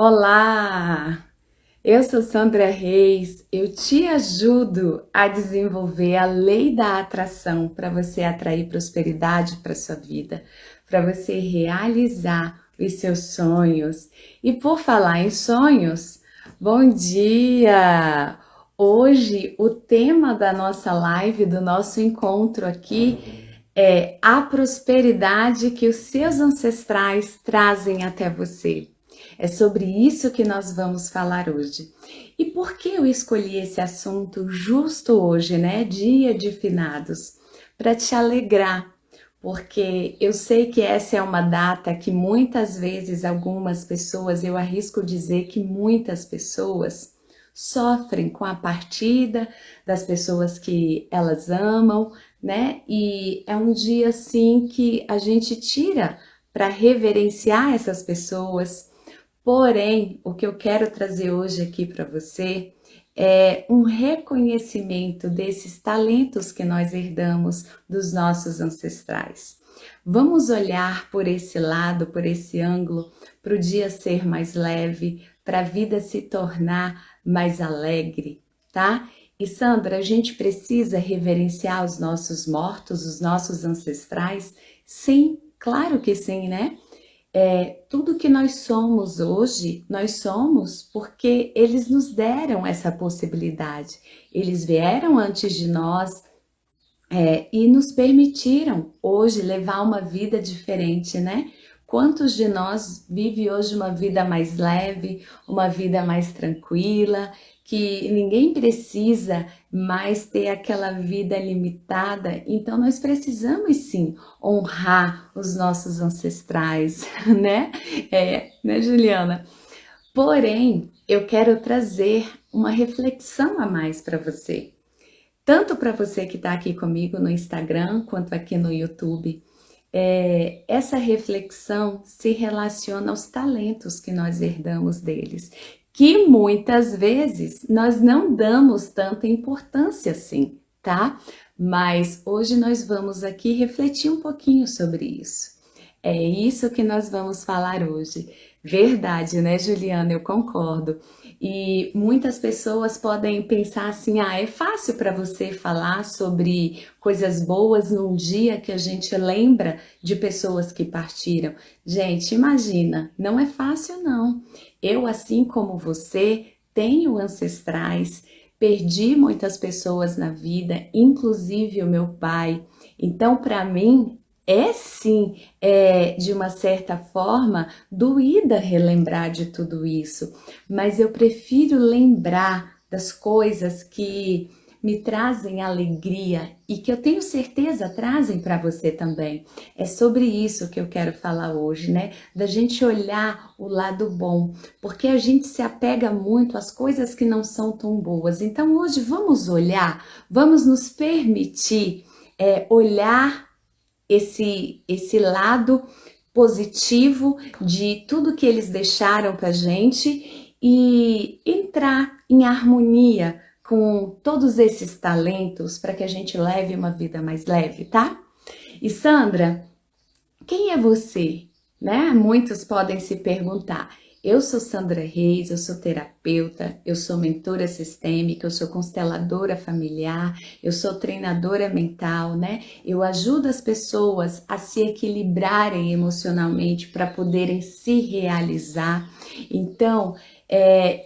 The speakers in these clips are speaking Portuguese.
Olá, eu sou Sandra Reis. Eu te ajudo a desenvolver a lei da atração para você atrair prosperidade para sua vida, para você realizar os seus sonhos. E por falar em sonhos, bom dia! Hoje o tema da nossa live, do nosso encontro aqui é a prosperidade que os seus ancestrais trazem até você. É sobre isso que nós vamos falar hoje. E por que eu escolhi esse assunto justo hoje, né? Dia de Finados, para te alegrar, porque eu sei que essa é uma data que muitas vezes algumas pessoas, eu arrisco dizer que muitas pessoas sofrem com a partida das pessoas que elas amam, né? E é um dia assim que a gente tira para reverenciar essas pessoas. Porém, o que eu quero trazer hoje aqui para você é um reconhecimento desses talentos que nós herdamos dos nossos ancestrais. Vamos olhar por esse lado, por esse ângulo, para o dia ser mais leve, para a vida se tornar mais alegre, tá? E Sandra, a gente precisa reverenciar os nossos mortos, os nossos ancestrais? Sim, claro que sim, né? Tudo que nós somos hoje, nós somos porque eles nos deram essa possibilidade. Eles vieram antes de nós, e nos permitiram hoje levar uma vida diferente, né? Quantos de nós vive hoje uma vida mais leve, uma vida mais tranquila, que ninguém precisa mais ter aquela vida limitada? Então nós precisamos sim honrar os nossos ancestrais, né? Né, Juliana? Porém, eu quero trazer uma reflexão a mais para você. Tanto para você que está aqui comigo no Instagram, quanto aqui no YouTube. Essa reflexão se relaciona aos talentos que nós herdamos deles, que muitas vezes nós não damos tanta importância assim, tá? Mas hoje nós vamos aqui refletir um pouquinho sobre isso. É isso que nós vamos falar hoje. Verdade, né, Juliana? Eu concordo. E muitas pessoas podem pensar assim: ah, é fácil para você falar sobre coisas boas num dia que a gente lembra de pessoas que partiram. Gente, imagina, não é fácil não. Eu, assim como você, tenho ancestrais, perdi muitas pessoas na vida, inclusive o meu pai. Então, para mim, é sim, de uma certa forma, doída relembrar de tudo isso, mas eu prefiro lembrar das coisas que me trazem alegria e que eu tenho certeza trazem para você também. É sobre isso que eu quero falar hoje, né? Da gente olhar o lado bom, porque a gente se apega muito às coisas que não são tão boas. Então hoje vamos olhar, vamos nos permitir olhar esse lado positivo de tudo que eles deixaram para gente e entrar em harmonia com todos esses talentos para que a gente leve uma vida mais leve, tá? E Sandra, quem é você? Né? Muitos podem se perguntar. Eu sou Sandra Reis, eu sou terapeuta, eu sou mentora sistêmica, eu sou consteladora familiar, eu sou treinadora mental, né? Eu ajudo as pessoas a se equilibrarem emocionalmente para poderem se realizar. Então,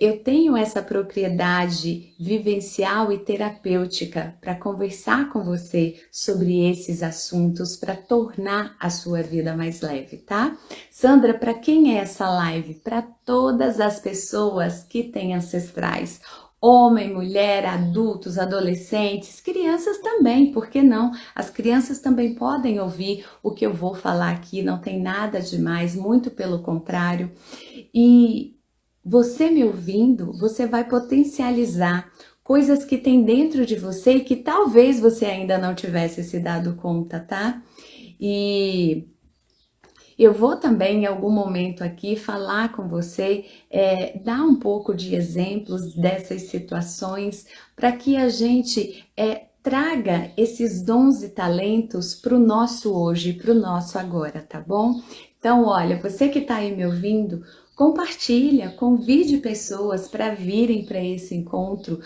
eu tenho essa propriedade vivencial e terapêutica para conversar com você sobre esses assuntos, para tornar a sua vida mais leve, tá? Sandra, para quem é essa live? Para todas as pessoas que têm ancestrais. Homem, mulher, adultos, adolescentes, crianças também, por que não? As crianças também podem ouvir o que eu vou falar aqui, não tem nada demais, muito pelo contrário. E você me ouvindo, você vai potencializar coisas que tem dentro de você e que talvez você ainda não tivesse se dado conta, tá? E eu vou também em algum momento aqui falar com você, dar um pouco de exemplos dessas situações para que a gente traga esses dons e talentos para o nosso hoje, para o nosso agora, tá bom? Então, olha, você que está aí me ouvindo, Compartilha, convide pessoas para virem para esse encontro,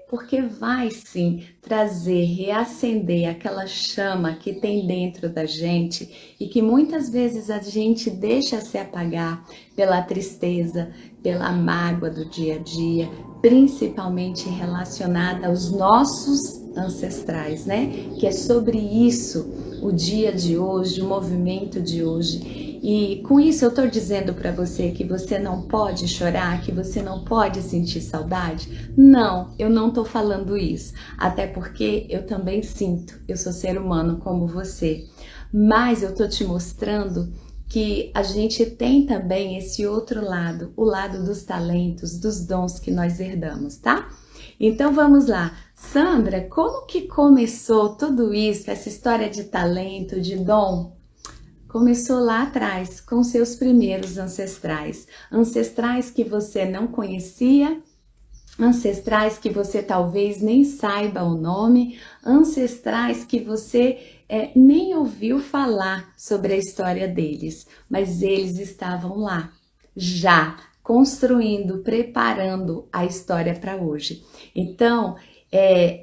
porque vai sim trazer, reacender aquela chama que tem dentro da gente e que muitas vezes a gente deixa se apagar pela tristeza, pela mágoa do dia a dia, principalmente relacionada aos nossos ancestrais, né? Que é sobre isso o dia de hoje, o movimento de hoje. E com isso eu tô dizendo para você que você não pode chorar, que você não pode sentir saudade? Não, eu não tô falando isso. Até porque eu também sinto, eu sou ser humano como você. Mas eu tô te mostrando que a gente tem também esse outro lado, o lado dos talentos, dos dons que nós herdamos, tá? Então vamos lá. Sandra, como que começou tudo isso, essa história de talento, de dom? Começou lá atrás, com seus primeiros ancestrais. Ancestrais que você não conhecia, ancestrais que você talvez nem saiba o nome, ancestrais que você nem ouviu falar sobre a história deles, mas eles estavam lá, já construindo, preparando a história para hoje. Então,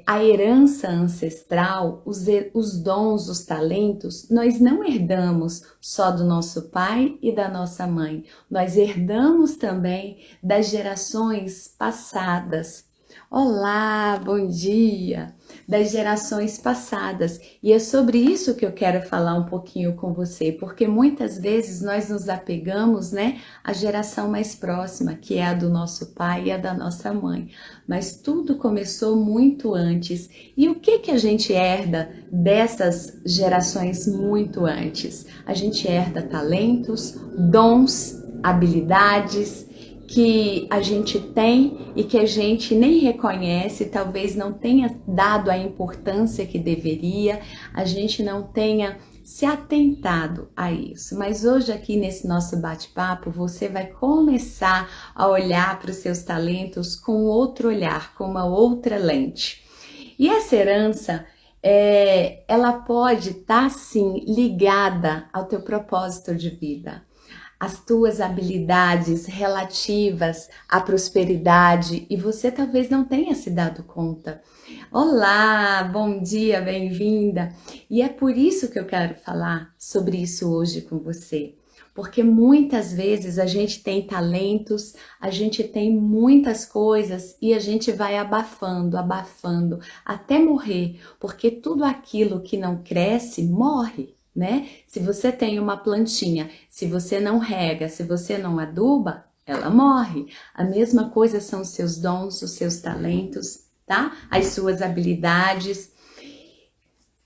a herança ancestral, os dons, os talentos, nós não herdamos só do nosso pai e da nossa mãe, nós herdamos também das gerações passadas. Olá, bom dia! Das gerações passadas. E é sobre isso que eu quero falar um pouquinho com você, porque muitas vezes nós nos apegamos, né, à geração mais próxima, que é a do nosso pai e a da nossa mãe. Mas tudo começou muito antes. E o que a gente herda dessas gerações muito antes? A gente herda talentos, dons, habilidades que a gente tem e que a gente nem reconhece, talvez não tenha dado a importância que deveria, a gente não tenha se atentado a isso. Mas hoje aqui nesse nosso bate-papo, você vai começar a olhar para os seus talentos com outro olhar, com uma outra lente. E essa herança, ela pode estar sim ligada ao teu propósito de vida. As tuas habilidades relativas à prosperidade e você talvez não tenha se dado conta. Olá, bom dia, bem-vinda! E é por isso que eu quero falar sobre isso hoje com você. Porque muitas vezes a gente tem talentos, a gente tem muitas coisas e a gente vai abafando, abafando até morrer, porque tudo aquilo que não cresce morre. Né? Se você tem uma plantinha, se você não rega, se você não aduba, ela morre. A mesma coisa são os seus dons, os seus talentos, tá? As suas habilidades.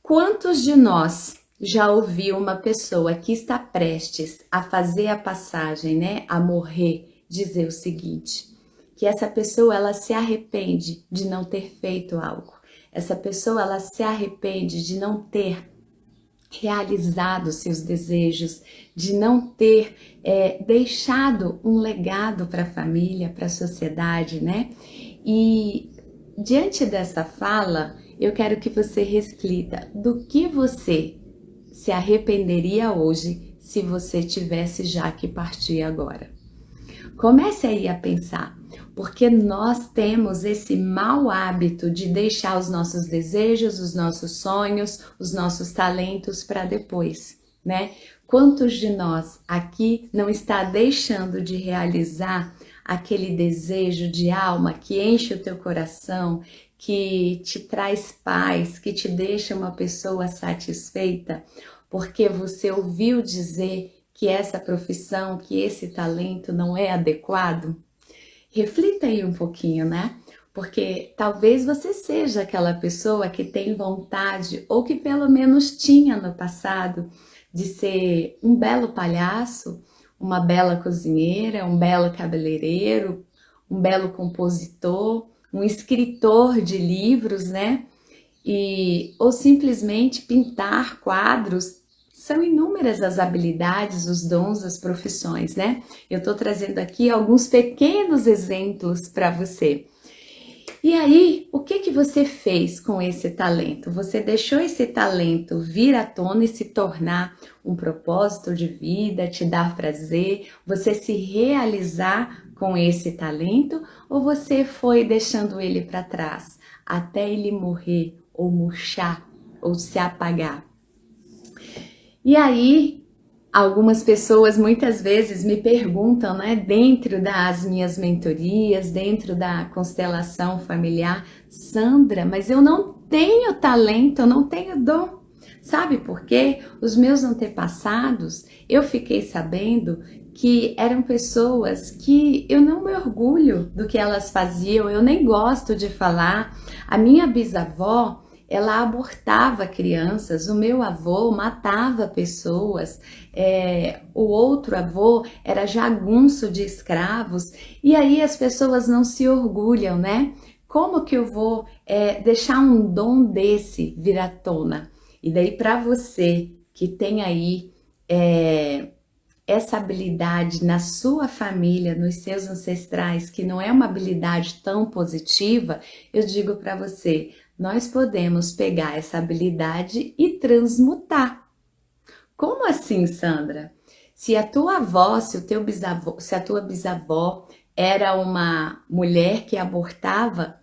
Quantos de nós já ouviu uma pessoa que está prestes a fazer a passagem, né, a morrer, dizer o seguinte, que essa pessoa ela se arrepende de não ter feito algo. Essa pessoa ela se arrepende de não ter realizado seus desejos, de não ter deixado um legado para a família, para a sociedade, né? E diante dessa fala, eu quero que você reflita do que você se arrependeria hoje se você tivesse já que partir agora. Comece aí a pensar, porque nós temos esse mau hábito de deixar os nossos desejos, os nossos sonhos, os nossos talentos para depois, né? Quantos de nós aqui não está deixando de realizar aquele desejo de alma que enche o teu coração, que te traz paz, que te deixa uma pessoa satisfeita, porque você ouviu dizer que essa profissão, que esse talento não é adequado? Reflita aí um pouquinho, né? Porque talvez você seja aquela pessoa que tem vontade, ou que pelo menos tinha no passado, de ser um belo palhaço, uma bela cozinheira, um belo cabeleireiro, um belo compositor, um escritor de livros, né? Ou simplesmente pintar quadros. São inúmeras as habilidades, os dons, as profissões, né? Eu tô trazendo aqui alguns pequenos exemplos para você. E aí, o que que você fez com esse talento? Você deixou esse talento vir à tona e se tornar um propósito de vida, te dar prazer, você se realizar com esse talento, ou você foi deixando ele para trás até ele morrer ou murchar ou se apagar? E aí, algumas pessoas muitas vezes me perguntam, né, dentro das minhas mentorias, dentro da constelação familiar, Sandra, mas eu não tenho talento, eu não tenho dom. Sabe por quê? Os meus antepassados, eu fiquei sabendo que eram pessoas que eu não me orgulho do que elas faziam, eu nem gosto de falar. A minha bisavó, ela abortava crianças, o meu avô matava pessoas, o outro avô era jagunço de escravos, e aí as pessoas não se orgulham, né? Como que eu vou deixar um dom desse vir à tona? E daí para você que tem aí essa habilidade na sua família, nos seus ancestrais, que não é uma habilidade tão positiva, eu digo para você, nós podemos pegar essa habilidade e transmutar. Como assim, Sandra? Se a tua avó, se o teu bisavô, se a tua bisavó era uma mulher que abortava,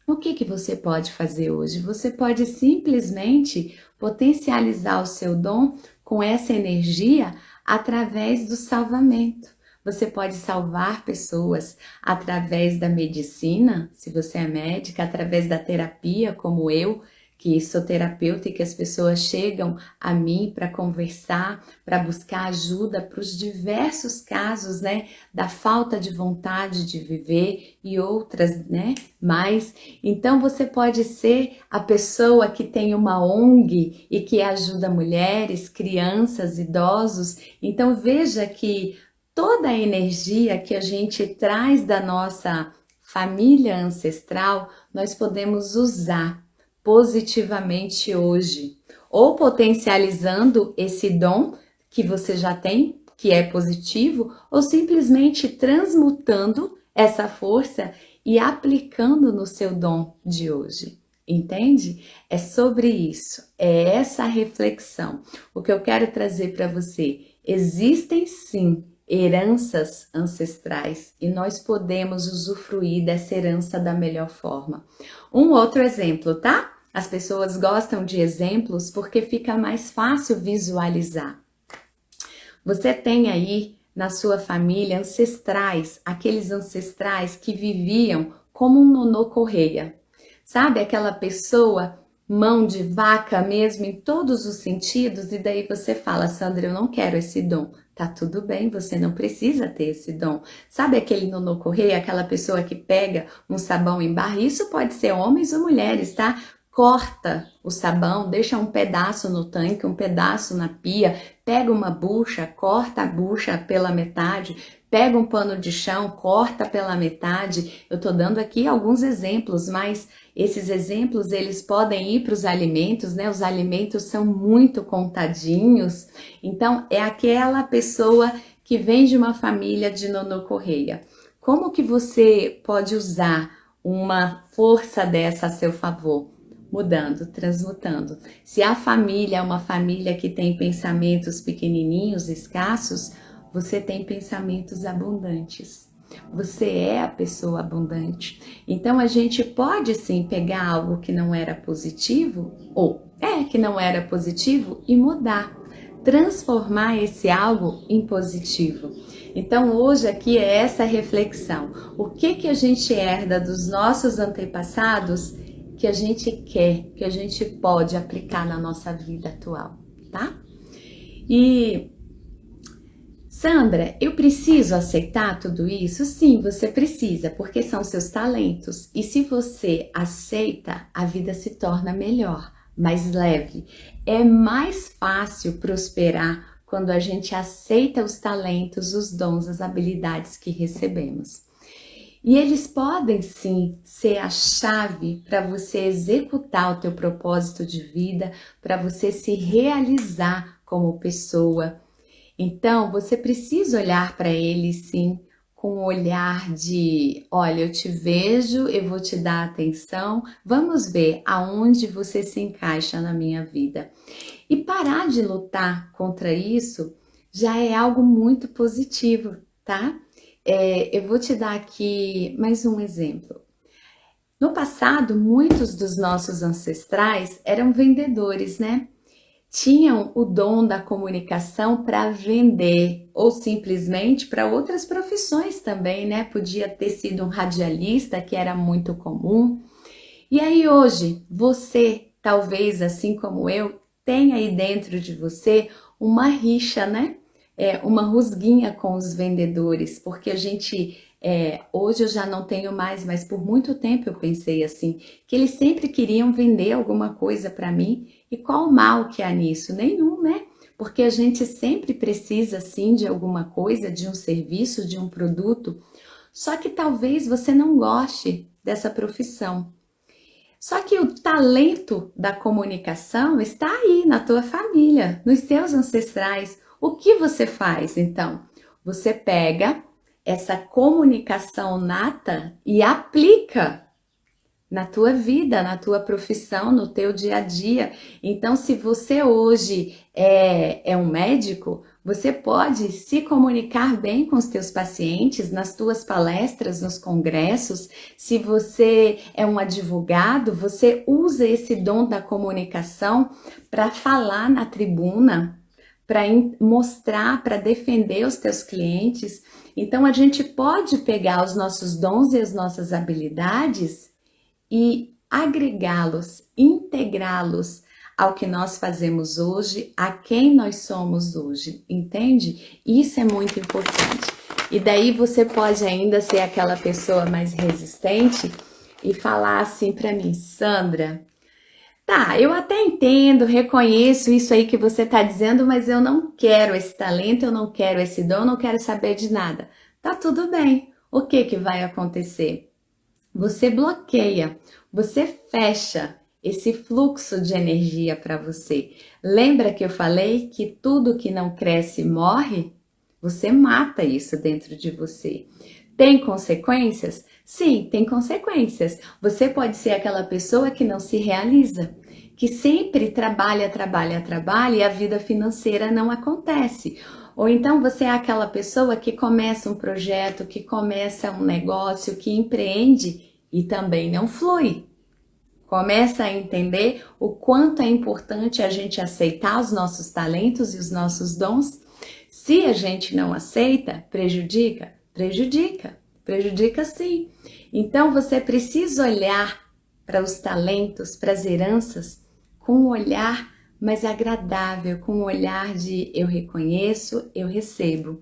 o que que você pode fazer hoje? Você pode simplesmente potencializar o seu dom com essa energia através do salvamento. Você pode salvar pessoas através da medicina, se você é médica, através da terapia, como eu, que sou terapeuta e que as pessoas chegam a mim para conversar, para buscar ajuda para os diversos casos, né, da falta de vontade de viver e outras, né, mais. Então você pode ser a pessoa que tem uma ONG e que ajuda mulheres, crianças, idosos. Então veja que toda a energia que a gente traz da nossa família ancestral, nós podemos usar positivamente hoje, ou potencializando esse dom que você já tem, que é positivo, ou simplesmente transmutando essa força e aplicando no seu dom de hoje. Entende? É sobre isso, é essa reflexão. O que eu quero trazer para você, existem sim heranças ancestrais e nós podemos usufruir dessa herança da melhor forma. Um outro exemplo, tá? As pessoas gostam de exemplos porque fica mais fácil visualizar. Você tem aí na sua família ancestrais, aqueles ancestrais que viviam como um Nonô Correia. Sabe aquela pessoa, mão de vaca mesmo, em todos os sentidos? E daí você fala, Sandra, eu não quero esse dom. Tá tudo bem, você não precisa ter esse dom. Sabe aquele Nonô Correia, aquela pessoa que pega um sabão em barra? Isso pode ser homens ou mulheres, tá? Corta o sabão, deixa um pedaço no tanque, um pedaço na pia, pega uma bucha, corta a bucha pela metade, pega um pano de chão, corta pela metade. Eu tô dando aqui alguns exemplos, mas esses exemplos eles podem ir para os alimentos, né? Os alimentos são muito contadinhos. Então é aquela pessoa que vem de uma família de Nonô Correia. Como que você pode usar uma força dessa a seu favor? Mudando, transmutando. Se a família é uma família que tem pensamentos pequenininhos, escassos, você tem pensamentos abundantes. Você é a pessoa abundante. Então a gente pode sim pegar algo que não era positivo, ou que não era positivo, e mudar, transformar esse algo em positivo. Então hoje aqui é essa reflexão. O que a gente herda dos nossos antepassados que a gente quer, que a gente pode aplicar na nossa vida atual, tá? E Sandra, eu preciso aceitar tudo isso? Sim, você precisa, porque são seus talentos. E se você aceita, a vida se torna melhor, mais leve. É mais fácil prosperar quando a gente aceita os talentos, os dons, as habilidades que recebemos. E eles podem sim ser a chave para você executar o teu propósito de vida, para você se realizar como pessoa. Então, você precisa olhar para eles sim com um olhar de, olha, eu te vejo, eu vou te dar atenção, vamos ver aonde você se encaixa na minha vida. E parar de lutar contra isso já é algo muito positivo, tá? Eu vou te dar aqui mais um exemplo. No passado, muitos dos nossos ancestrais eram vendedores, né? Tinham o dom da comunicação para vender ou simplesmente para outras profissões também, né? Podia ter sido um radialista, que era muito comum. E aí hoje, você, talvez assim como eu, tem aí dentro de você uma rixa, né? Uma rusguinha com os vendedores, porque a gente, hoje eu já não tenho mais, mas por muito tempo eu pensei assim, que eles sempre queriam vender alguma coisa para mim, e qual o mal que há nisso? Nenhum, né? Porque a gente sempre precisa sim de alguma coisa, de um serviço, de um produto, só que talvez você não goste dessa profissão. Só que o talento da comunicação está aí na tua família, nos teus ancestrais. O que você faz então? Você pega essa comunicação nata e aplica na tua vida, na tua profissão, no teu dia a dia. Então, se você hoje é um médico, você pode se comunicar bem com os teus pacientes nas tuas palestras, nos congressos. Se você é um advogado, você usa esse dom da comunicação para falar na tribuna, para mostrar, para defender os teus clientes. Então, a gente pode pegar os nossos dons e as nossas habilidades e agregá-los, integrá-los ao que nós fazemos hoje, a quem nós somos hoje, entende? Isso é muito importante. E daí você pode ainda ser aquela pessoa mais resistente e falar assim para mim, Sandra, tá, eu até entendo, reconheço isso aí que você está dizendo, mas eu não quero esse talento, eu não quero esse dom, eu não quero saber de nada. Tá tudo bem. O que que vai acontecer? Você bloqueia, você fecha esse fluxo de energia para você. Lembra que eu falei que tudo que não cresce morre? Você mata isso dentro de você. Tem consequências? Sim, tem consequências. Você pode ser aquela pessoa que não se realiza, que sempre trabalha, trabalha, trabalha e a vida financeira não acontece. Ou então você é aquela pessoa que começa um projeto, que começa um negócio, que empreende e também não flui. Começa a entender o quanto é importante a gente aceitar os nossos talentos e os nossos dons. Se a gente não aceita, prejudica? Prejudica. Prejudica sim. Então você precisa olhar para os talentos, para as heranças, com um olhar mais agradável, com um olhar de eu reconheço, eu recebo.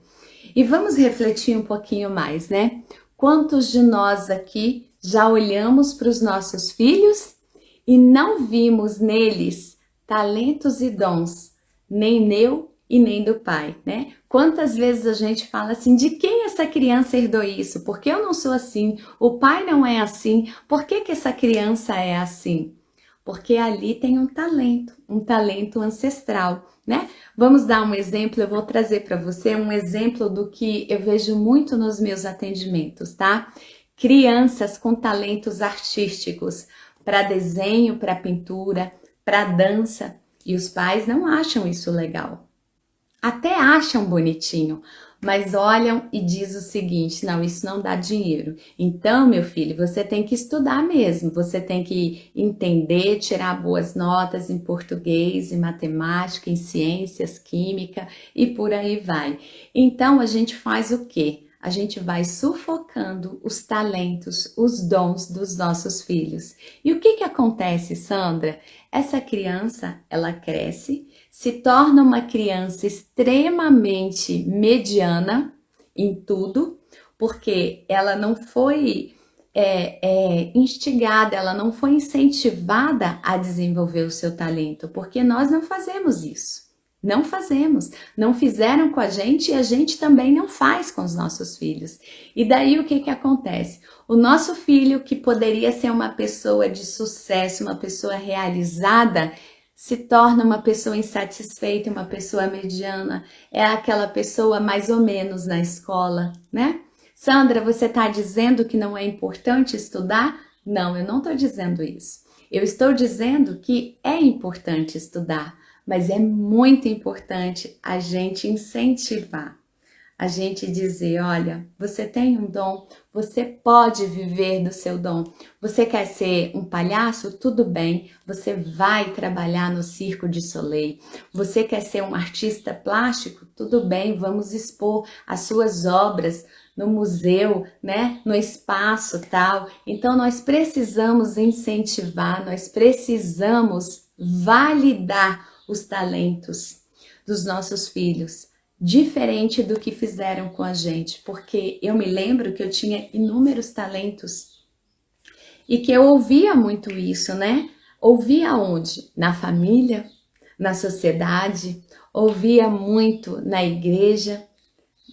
E vamos refletir um pouquinho mais, né? Quantos de nós aqui já olhamos para os nossos filhos e não vimos neles talentos e dons, nem meu e nem do pai, né? Quantas vezes a gente fala assim, de quem essa criança herdou isso? Por que eu não sou assim? O pai não é assim? Por que que essa criança é assim? Porque ali tem um talento ancestral, né? Vamos dar um exemplo, eu vou trazer para você um exemplo do que eu vejo muito nos meus atendimentos, tá? Crianças com talentos artísticos para desenho, para pintura, para dança, e os pais não acham isso legal. Até acham bonitinho, mas olham e diz o seguinte, não, isso não dá dinheiro. Então, meu filho, você tem que estudar mesmo, você tem que entender, tirar boas notas em português, em matemática, em ciências, química e por aí vai. Então, a gente faz o quê? A gente vai sufocando os talentos, os dons dos nossos filhos. E o que que acontece, Sandra? Essa criança, ela cresce, se torna uma criança extremamente mediana em tudo, porque ela não foi instigada, ela não foi incentivada a desenvolver o seu talento, porque nós não fazemos isso. Não fazemos, não fizeram com a gente e a gente também não faz com os nossos filhos. E daí o que que acontece? O nosso filho, que poderia ser uma pessoa de sucesso, uma pessoa realizada, se torna uma pessoa insatisfeita, uma pessoa mediana, é aquela pessoa mais ou menos na escola, né? Sandra, você está dizendo que não é importante estudar? Não, eu não estou dizendo isso. Eu estou dizendo que é importante estudar, mas é muito importante a gente incentivar. A gente dizer, olha, você tem um dom, você pode viver do seu dom. Você quer ser um palhaço? Tudo bem, você vai trabalhar no Circo du Soleil. Você quer ser um artista plástico? Tudo bem, vamos expor as suas obras no museu, né? No espaço tal. Então nós precisamos incentivar, nós precisamos validar os talentos dos nossos filhos. Diferente do que fizeram com a gente, porque eu me lembro que eu tinha inúmeros talentos e que eu ouvia muito isso, né? Ouvia onde? Na família, na sociedade, ouvia muito na igreja,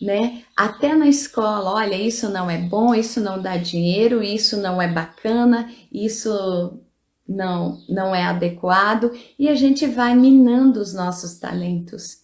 né? Até na escola, olha, isso não é bom, isso não dá dinheiro, isso não é bacana, isso não é adequado, e a gente vai minando os nossos talentos.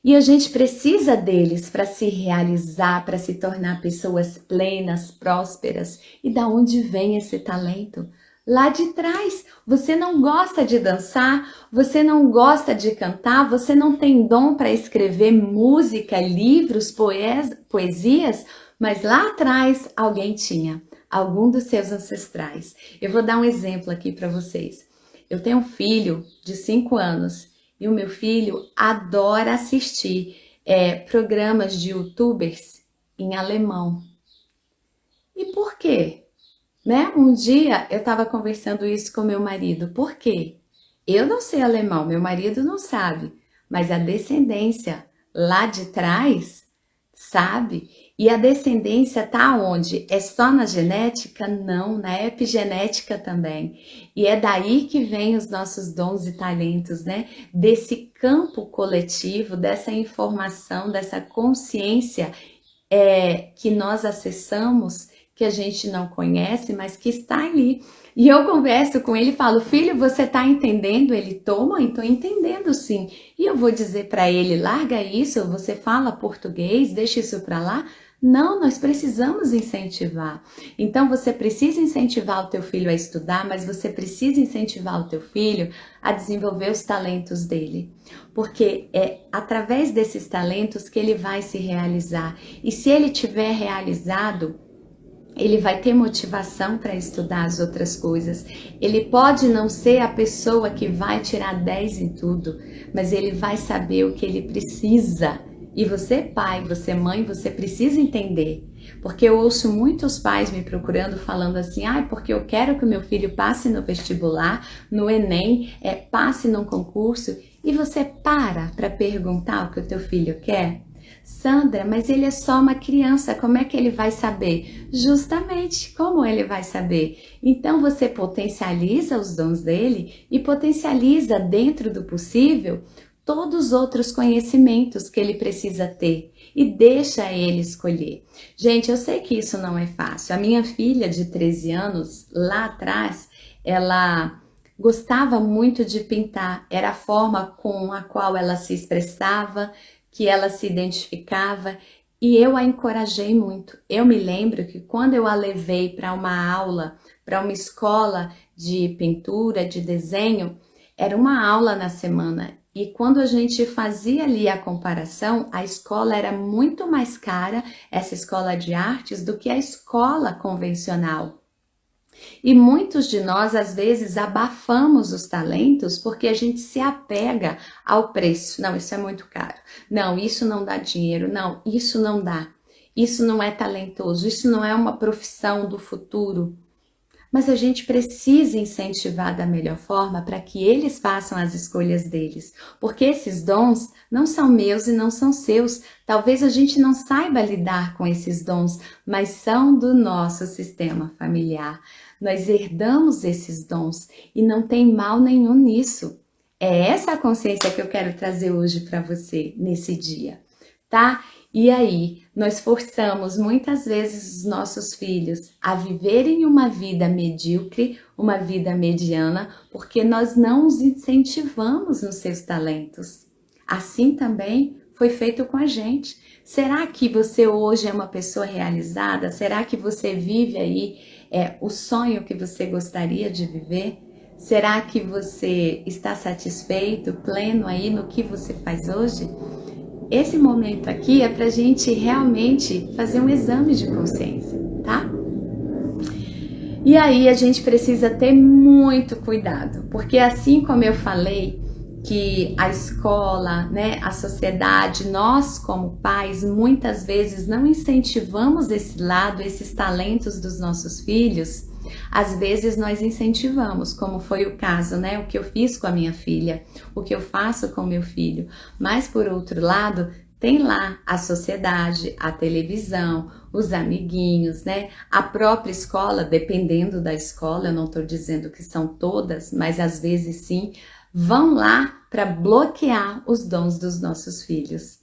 E a gente precisa deles para se realizar, para se tornar pessoas plenas, prósperas. E da onde vem esse talento? Lá de trás. Você não gosta de dançar, você não gosta de cantar, você não tem dom para escrever música, livros, poesias, mas lá atrás alguém tinha, algum dos seus ancestrais. Eu vou dar um exemplo aqui para vocês. Eu tenho um filho de 5 anos. E o meu filho adora assistir programas de youtubers em alemão. E por quê? Né? Um dia eu estava conversando isso com meu marido. Por quê? Eu não sei alemão, meu marido não sabe. Mas a descendência lá de trás sabe? E a descendência tá onde? É só na genética? Não, na epigenética também. E é daí que vem os nossos dons e talentos, né? Desse campo coletivo, dessa informação, dessa consciência que nós acessamos, que a gente não conhece, mas que está ali. E eu converso com ele e falo, filho, você está entendendo? Ele toma, estou entendendo sim. E eu vou dizer para ele, larga isso, você fala português, deixa isso para lá. Não, nós precisamos incentivar. Então você precisa incentivar o teu filho a estudar, mas você precisa incentivar o teu filho a desenvolver os talentos dele. Porque é através desses talentos que ele vai se realizar. E se ele tiver realizado, ele vai ter motivação para estudar as outras coisas. Ele pode não ser a pessoa que vai tirar 10 em tudo, mas ele vai saber o que ele precisa. E você, pai, você, mãe, você precisa entender. Porque eu ouço muitos pais me procurando falando assim, porque eu quero que o meu filho passe no vestibular, no Enem, passe num concurso. E você para perguntar o que o teu filho quer? Sandra, mas ele é só uma criança, como é que ele vai saber? Justamente, como ele vai saber? Então você potencializa os dons dele e potencializa dentro do possível todos os outros conhecimentos que ele precisa ter e deixa ele escolher. Gente, eu sei que isso não é fácil. A minha filha de 13 anos, lá atrás, ela gostava muito de pintar. Era a forma com a qual ela se expressava, que ela se identificava, e eu a encorajei muito. Eu me lembro que quando eu a levei para uma aula, para uma escola de pintura, de desenho, era uma aula na semana. E quando a gente fazia ali a comparação, a escola era muito mais cara, essa escola de artes, do que a escola convencional. E muitos de nós, às vezes, abafamos os talentos porque a gente se apega ao preço. Não, isso é muito caro. Não, isso não dá dinheiro. Não, isso não dá. Isso não é talentoso. Isso não é uma profissão do futuro. Mas a gente precisa incentivar da melhor forma para que eles façam as escolhas deles. Porque esses dons não são meus e não são seus. Talvez a gente não saiba lidar com esses dons, mas são do nosso sistema familiar. Nós herdamos esses dons e não tem mal nenhum nisso. É essa a consciência que eu quero trazer hoje para você, nesse dia, tá? E aí, nós forçamos muitas vezes os nossos filhos a viverem uma vida medíocre, uma vida mediana, porque nós não os incentivamos nos seus talentos. Assim também foi feito com a gente. Será que você hoje é uma pessoa realizada? Será que você vive aí o sonho que você gostaria de viver? Será que você está satisfeito, pleno aí no que você faz hoje? Esse momento aqui é pra gente realmente fazer um exame de consciência, tá? E aí a gente precisa ter muito cuidado, porque assim como eu falei que a escola, né, a sociedade, nós como pais, muitas vezes não incentivamos esse lado, esses talentos dos nossos filhos, às vezes nós incentivamos, como foi o caso, né, o que eu fiz com a minha filha, o que eu faço com meu filho, mas por outro lado, tem lá a sociedade, a televisão, os amiguinhos, né? A própria escola, dependendo da escola, eu não estou dizendo que são todas, mas às vezes sim, vão lá para bloquear os dons dos nossos filhos.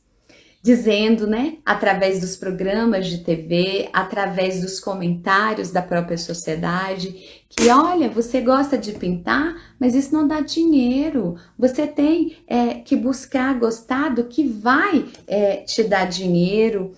Dizendo, né, através dos programas de TV, através dos comentários da própria sociedade, que olha, você gosta de pintar, mas isso não dá dinheiro. Você tem que buscar gostar do que vai te dar dinheiro.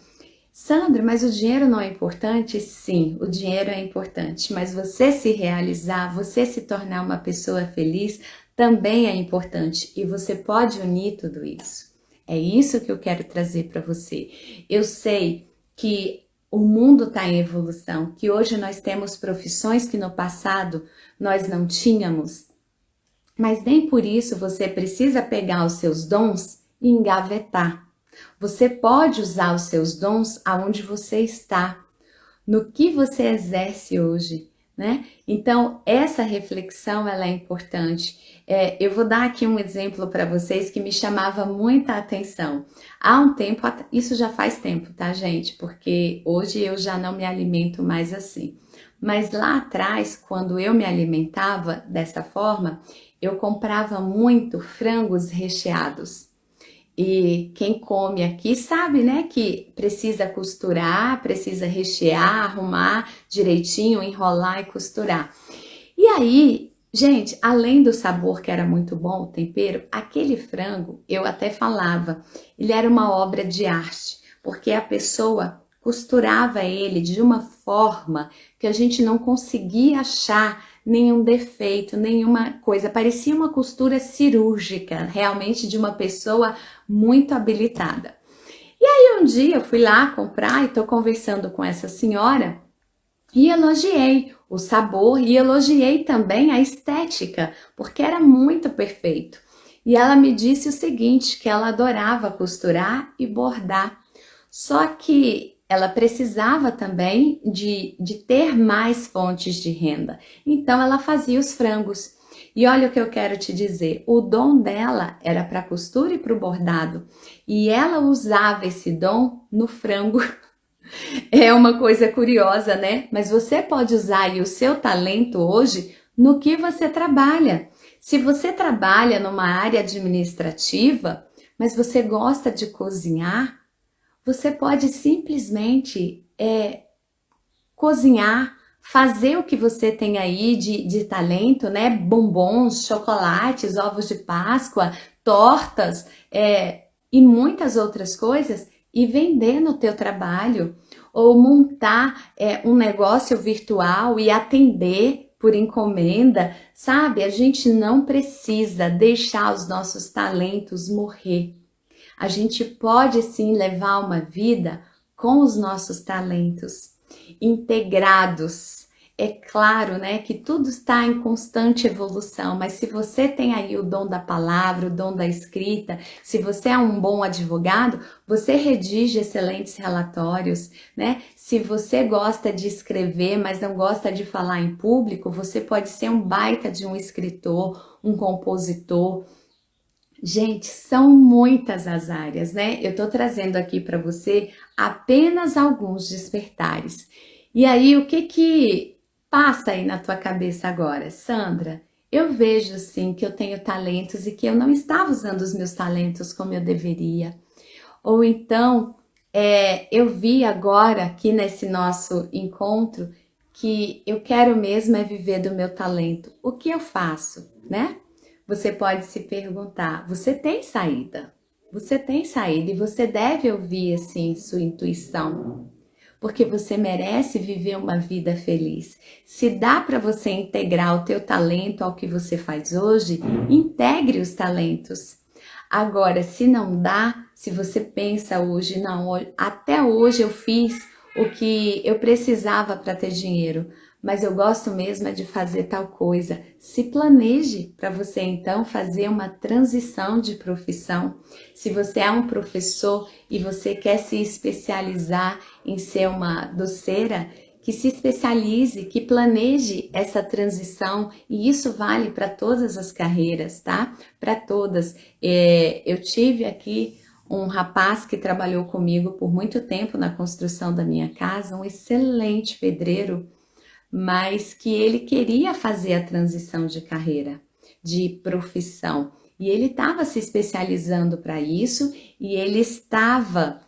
Sandra, mas o dinheiro não é importante? Sim, o dinheiro é importante, mas você se realizar, você se tornar uma pessoa feliz também é importante e você pode unir tudo isso. É isso que eu quero trazer para você. Eu sei que o mundo está em evolução, que hoje nós temos profissões que no passado nós não tínhamos, mas nem por isso você precisa pegar os seus dons e engavetar. Você pode usar os seus dons aonde você está, no que você exerce hoje, né? Então, essa reflexão, ela é importante. Eu vou dar aqui um exemplo para vocês que me chamava muita atenção. Há um tempo, isso já faz tempo, tá, gente? Porque hoje eu já não me alimento mais assim. Mas lá atrás, quando eu me alimentava dessa forma, eu comprava muito frangos recheados. E quem come aqui sabe, né, que precisa costurar, precisa rechear, arrumar direitinho, enrolar e costurar. E aí, gente, além do sabor que era muito bom, o tempero, aquele frango, eu até falava, ele era uma obra de arte, porque a pessoa costurava ele de uma forma que a gente não conseguia achar nenhum defeito, nenhuma coisa. Parecia uma costura cirúrgica, realmente de uma pessoa muito habilitada. E aí um dia eu fui lá comprar e tô conversando com essa senhora e elogiei o sabor e elogiei também a estética, porque era muito perfeito. E ela me disse o seguinte, que ela adorava costurar e bordar. Só que ela precisava também de ter mais fontes de renda. Então ela fazia os frangos. E olha o que eu quero te dizer, o dom dela era para costura e para o bordado. E ela usava esse dom no frango. É uma coisa curiosa, né? Mas você pode usar aí o seu talento hoje no que você trabalha. Se você trabalha numa área administrativa, mas você gosta de cozinhar, você pode simplesmente cozinhar, fazer o que você tem aí de talento, né? Bombons, chocolates, ovos de Páscoa, tortas e muitas outras coisas e vender no teu trabalho ou montar um negócio virtual e atender por encomenda, sabe? A gente não precisa deixar os nossos talentos morrer. A gente pode sim levar uma vida com os nossos talentos integrados. É claro, né, que tudo está em constante evolução, mas se você tem aí o dom da palavra, o dom da escrita, se você é um bom advogado, você redige excelentes relatórios, né? Se você gosta de escrever, mas não gosta de falar em público, você pode ser um baita de um escritor, um compositor. Gente, são muitas as áreas, né? Eu tô trazendo aqui para você apenas alguns despertares. E aí, o que passa aí na tua cabeça agora? Sandra, eu vejo sim que eu tenho talentos e que eu não estava usando os meus talentos como eu deveria. Ou então, eu vi agora aqui nesse nosso encontro que eu quero mesmo é viver do meu talento. O que eu faço, né? Você pode se perguntar, você tem saída? você tem saída e você deve ouvir assim sua intuição, porque você merece viver uma vida feliz. Se dá para você integrar o teu talento ao que você faz hoje, integre os talentos. Agora, se não dá, se você pensa hoje, não, até hoje eu fiz o que eu precisava para ter dinheiro, mas eu gosto mesmo é de fazer tal coisa. Se planeje para você então fazer uma transição de profissão. Se você é um professor e você quer se especializar em ser uma doceira, que se especialize, que planeje essa transição, e isso vale para todas as carreiras, tá? Para todas. Eu tive aqui um rapaz que trabalhou comigo por muito tempo na construção da minha casa, um excelente pedreiro, mas que ele queria fazer a transição de carreira, de profissão. E ele estava se especializando para isso e ele estava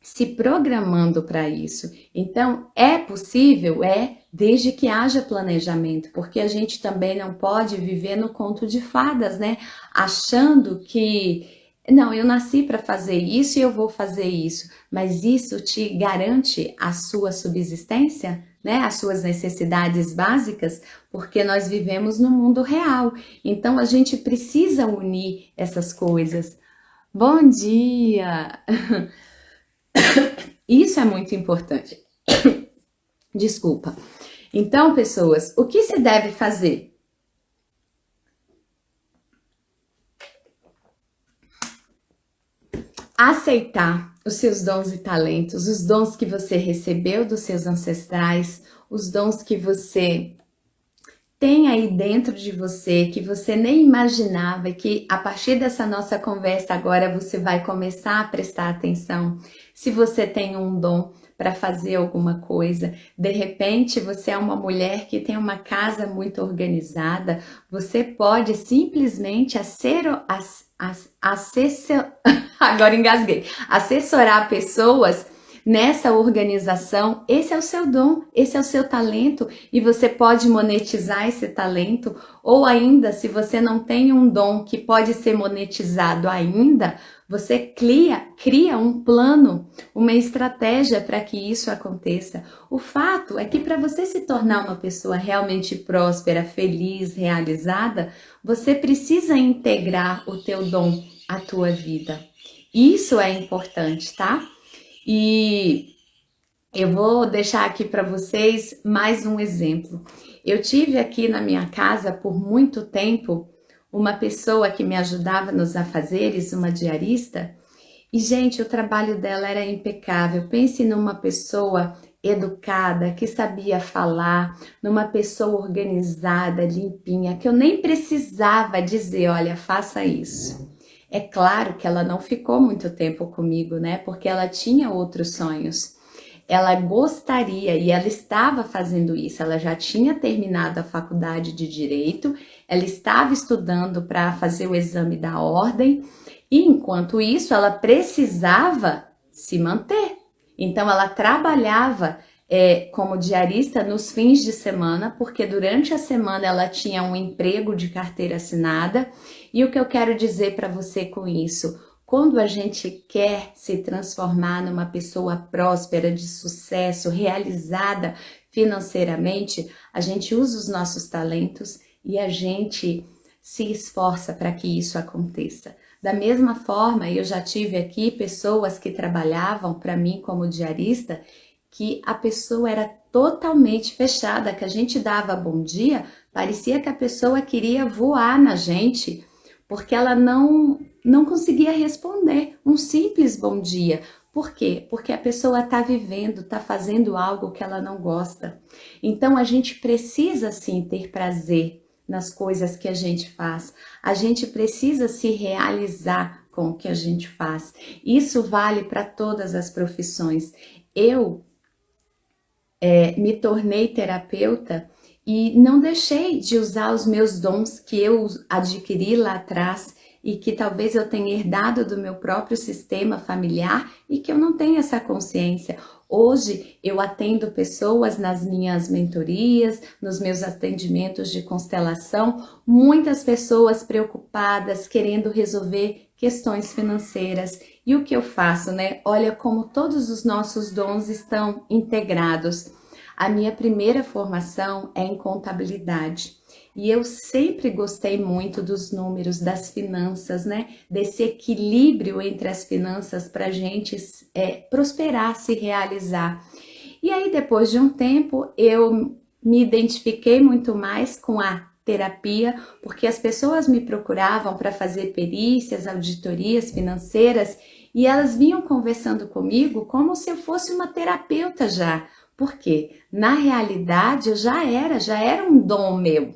se programando para isso. Então, é possível? É, desde que haja planejamento, porque a gente também não pode viver no conto de fadas, né? Achando que, não, eu nasci para fazer isso e eu vou fazer isso, mas isso te garante a sua subsistência, né? As suas necessidades básicas, porque nós vivemos no mundo real. Então, a gente precisa unir essas coisas. Bom dia! Isso é muito importante. Desculpa. Então, pessoas, o que se deve fazer? Aceitar os seus dons e talentos, os dons que você recebeu dos seus ancestrais, os dons que você tem aí dentro de você, que você nem imaginava, e que a partir dessa nossa conversa agora você vai começar a prestar atenção. Se você tem um dom para fazer alguma coisa, de repente você é uma mulher que tem uma casa muito organizada, você pode simplesmente agora engasguei, assessorar pessoas nessa organização. Esse é o seu dom, esse é o seu talento, e você pode monetizar esse talento, ou ainda, se você não tem um dom que pode ser monetizado ainda, você cria um plano, uma estratégia para que isso aconteça. O fato é que para você se tornar uma pessoa realmente próspera, feliz, realizada, você precisa integrar o teu dom à tua vida. Isso é importante, tá? E eu vou deixar aqui para vocês mais um exemplo. Eu tive aqui na minha casa por muito tempo uma pessoa que me ajudava nos afazeres, uma diarista, e gente, o trabalho dela era impecável. Pense numa pessoa educada, que sabia falar, numa pessoa organizada, limpinha, que eu nem precisava dizer, olha, faça isso. É claro que ela não ficou muito tempo comigo, né? Porque ela tinha outros sonhos. Ela gostaria e ela estava fazendo isso. Ela já tinha terminado a faculdade de Direito, ela estava estudando para fazer o exame da ordem e, enquanto isso, ela precisava se manter. Então, ela trabalhava como diarista nos fins de semana, porque durante a semana ela tinha um emprego de carteira assinada. E o que eu quero dizer para você com isso? Quando a gente quer se transformar numa pessoa próspera, de sucesso, realizada financeiramente, a gente usa os nossos talentos e a gente se esforça para que isso aconteça. Da mesma forma, eu já tive aqui pessoas que trabalhavam para mim como diarista, que a pessoa era totalmente fechada, que a gente dava bom dia, parecia que a pessoa queria voar na gente, porque ela não conseguia responder um simples bom dia. Por quê? Porque a pessoa está vivendo, está fazendo algo que ela não gosta. Então a gente precisa sim ter prazer nas coisas que a gente faz. A gente precisa se realizar com o que a gente faz. Isso vale para todas as profissões. Eu me tornei terapeuta e não deixei de usar os meus dons que eu adquiri lá atrás e que talvez eu tenha herdado do meu próprio sistema familiar e que eu não tenho essa consciência. Hoje eu atendo pessoas nas minhas mentorias, nos meus atendimentos de constelação, muitas pessoas preocupadas, querendo resolver questões financeiras. E o que eu faço, né? Olha como todos os nossos dons estão integrados. A minha primeira formação é em contabilidade. E eu sempre gostei muito dos números, das finanças, né? Desse equilíbrio entre as finanças para a gente prosperar, se realizar. E aí, depois de um tempo, eu me identifiquei muito mais com a terapia, porque as pessoas me procuravam para fazer perícias, auditorias financeiras e elas vinham conversando comigo como se eu fosse uma terapeuta já. Porque na realidade eu já era um dom meu.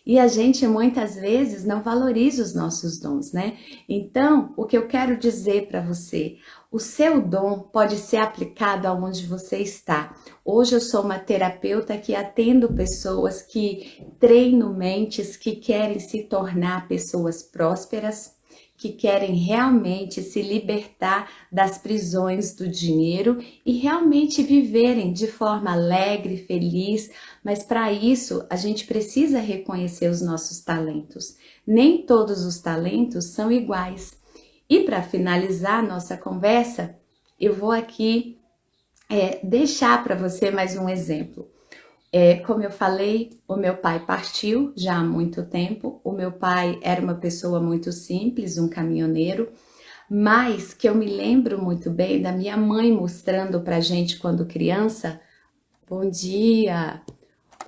E a gente muitas vezes não valoriza os nossos dons, né? Então, o que eu quero dizer para você, o seu dom pode ser aplicado aonde você está. Hoje eu sou uma terapeuta que atendo pessoas, que treino mentes que querem se tornar pessoas prósperas, que querem realmente se libertar das prisões do dinheiro e realmente viverem de forma alegre, feliz, mas para isso a gente precisa reconhecer os nossos talentos. Nem todos os talentos são iguais. E para finalizar a nossa conversa, eu vou aqui deixar para você mais um exemplo. Como eu falei, o meu pai partiu já há muito tempo. O meu pai era uma pessoa muito simples, um caminhoneiro, mas que eu me lembro muito bem da minha mãe mostrando pra gente quando criança, bom dia,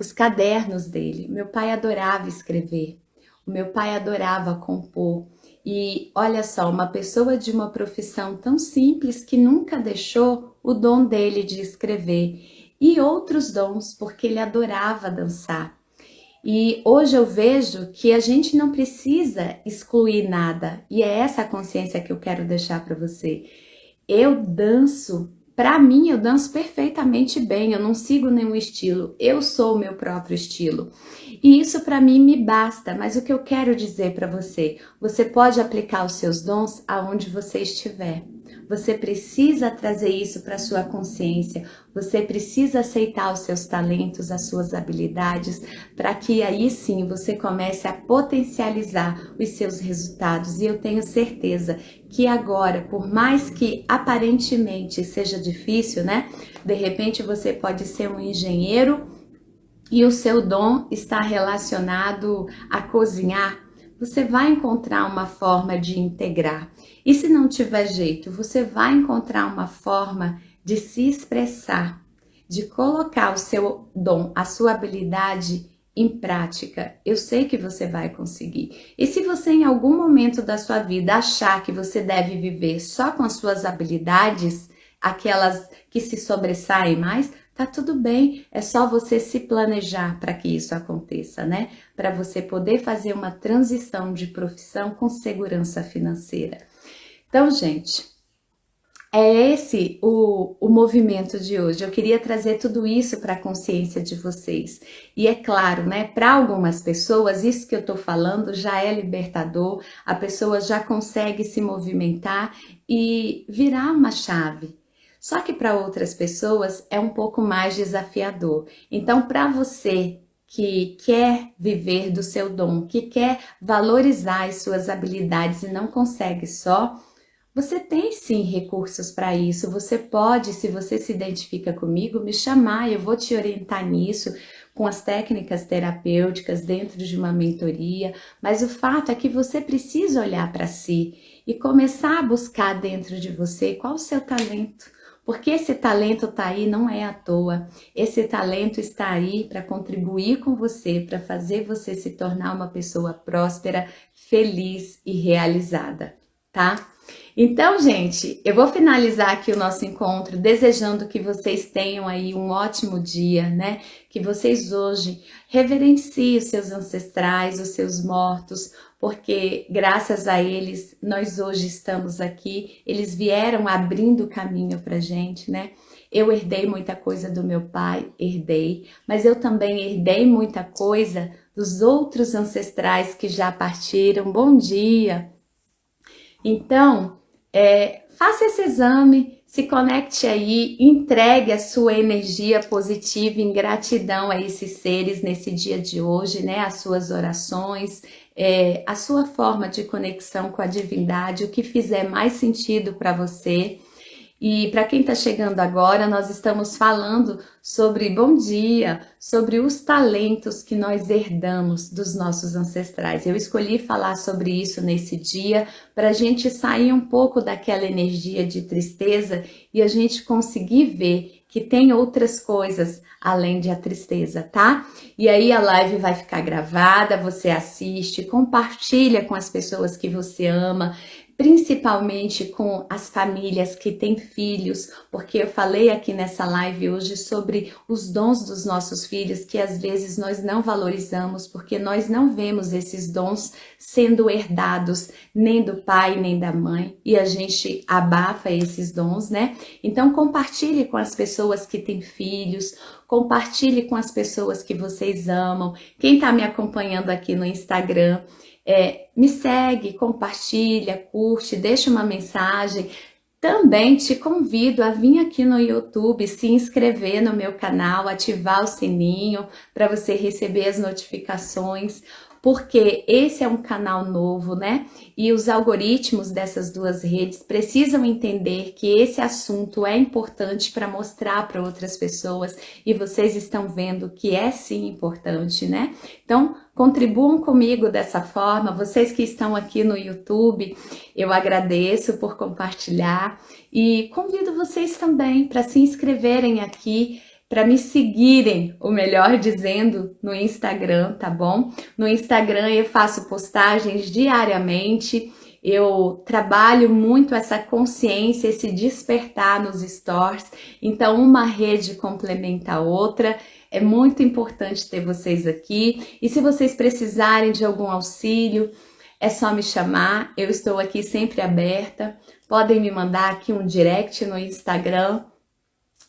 os cadernos dele. Meu pai adorava escrever, o meu pai adorava compor. E olha só, uma pessoa de uma profissão tão simples que nunca deixou o dom dele de escrever e outros dons, porque ele adorava dançar. E hoje eu vejo que a gente não precisa excluir nada, e é essa a consciência que eu quero deixar para você. Eu danço, para mim eu danço perfeitamente bem, eu não sigo nenhum estilo, eu sou o meu próprio estilo. E isso para mim me basta, mas o que eu quero dizer para você, você pode aplicar os seus dons aonde você estiver. Você precisa trazer isso para sua consciência, você precisa aceitar os seus talentos, as suas habilidades, para que aí sim você comece a potencializar os seus resultados. E eu tenho certeza que agora, por mais que aparentemente seja difícil, né? De repente você pode ser um engenheiro e o seu dom está relacionado a cozinhar, você vai encontrar uma forma de integrar. E se não tiver jeito, você vai encontrar uma forma de se expressar, de colocar o seu dom, a sua habilidade em prática. Eu sei que você vai conseguir. E se você em algum momento da sua vida achar que você deve viver só com as suas habilidades, aquelas que se sobressaem mais, tá tudo bem, é só você se planejar para que isso aconteça, né? Para você poder fazer uma transição de profissão com segurança financeira. Então, gente, é esse o movimento de hoje. Eu queria trazer tudo isso para a consciência de vocês. E é claro, né, para algumas pessoas, isso que eu tô falando já é libertador, a pessoa já consegue se movimentar e virar uma chave. Só que para outras pessoas é um pouco mais desafiador. Então, para você que quer viver do seu dom, que quer valorizar as suas habilidades e não consegue só, você tem sim recursos para isso. Você pode, se você se identifica comigo, me chamar, eu vou te orientar nisso com as técnicas terapêuticas dentro de uma mentoria, mas o fato é que você precisa olhar para si e começar a buscar dentro de você qual o seu talento. Porque esse talento está aí não é à toa. Esse talento está aí para contribuir com você, para fazer você se tornar uma pessoa próspera, feliz e realizada, tá? Então, gente, eu vou finalizar aqui o nosso encontro desejando que vocês tenham aí um ótimo dia, né? Que vocês hoje reverenciem os seus ancestrais, os seus mortos, porque graças a eles nós hoje estamos aqui, eles vieram abrindo o caminho pra gente, né? Eu herdei muita coisa do meu pai, herdei, mas eu também herdei muita coisa dos outros ancestrais que já partiram. Bom dia! Então, faça esse exame, se conecte aí, entregue a sua energia positiva em gratidão a esses seres nesse dia de hoje, né? As suas orações, a sua forma de conexão com a divindade, o que fizer mais sentido para você. E para quem está chegando agora, nós estamos falando sobre bom dia, sobre os talentos que nós herdamos dos nossos ancestrais. Eu escolhi falar sobre isso nesse dia para a gente sair um pouco daquela energia de tristeza e a gente conseguir ver que tem outras coisas além de a tristeza, tá? E aí a live vai ficar gravada, você assiste, compartilha com as pessoas que você ama, principalmente com as famílias que têm filhos, porque eu falei aqui nessa live hoje sobre os dons dos nossos filhos, que às vezes nós não valorizamos, porque nós não vemos esses dons sendo herdados nem do pai nem da mãe, e a gente abafa esses dons, né? Então compartilhe com as pessoas que têm filhos, compartilhe com as pessoas que vocês amam. Quem está me acompanhando aqui no Instagram, me segue, compartilha, curte, deixa uma mensagem. Também te convido a vir aqui no YouTube, se inscrever no meu canal, ativar o sininho para você receber as notificações, porque esse é um canal novo, né? E os algoritmos dessas duas redes precisam entender que esse assunto é importante para mostrar para outras pessoas, e vocês estão vendo que é sim importante, né? Então, contribuam comigo dessa forma. Vocês que estão aqui no YouTube, eu agradeço por compartilhar e convido vocês também para se inscreverem aqui, para me seguirem, o melhor dizendo, no Instagram, tá bom? No Instagram eu faço postagens diariamente, eu trabalho muito essa consciência, esse despertar nos stories, então uma rede complementa a outra. É muito importante ter vocês aqui, e se vocês precisarem de algum auxílio, é só me chamar, eu estou aqui sempre aberta. Podem me mandar aqui um direct no Instagram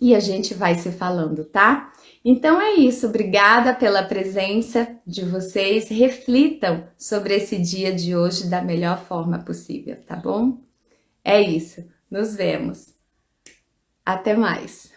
e a gente vai se falando, tá? Então é isso, obrigada pela presença de vocês, reflitam sobre esse dia de hoje da melhor forma possível, tá bom? É isso, nos vemos. Até mais!